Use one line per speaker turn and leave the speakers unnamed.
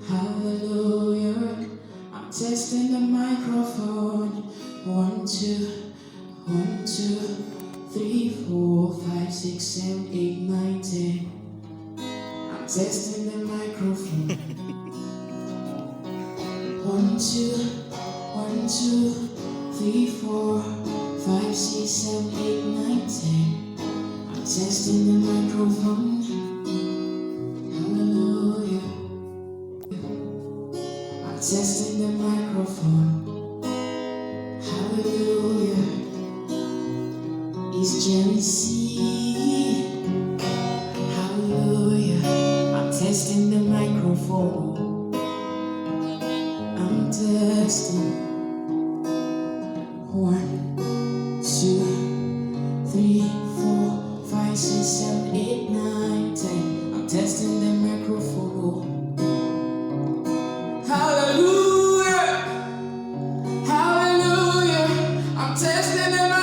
Hallelujah. I'm testing the microphone. 1, 2, 1, 2, 3, 4, 5, 6, 7, 8, 9, 10. I'm testing the microphone. 1, 2, 1, 2, 3, 4, 5, 6, 7, 8, 9, 10. I'm testing the microphone. Hallelujah. I'm testing the microphone. Hallelujah. It's Jerry C. Hallelujah. I'm testing the microphone. I'm testing. 1, 2, 3, 4, 5, 6, 7, 8, 9, 10. I'm testing the microphone. Hallelujah. Hallelujah. I'm testing the microphone.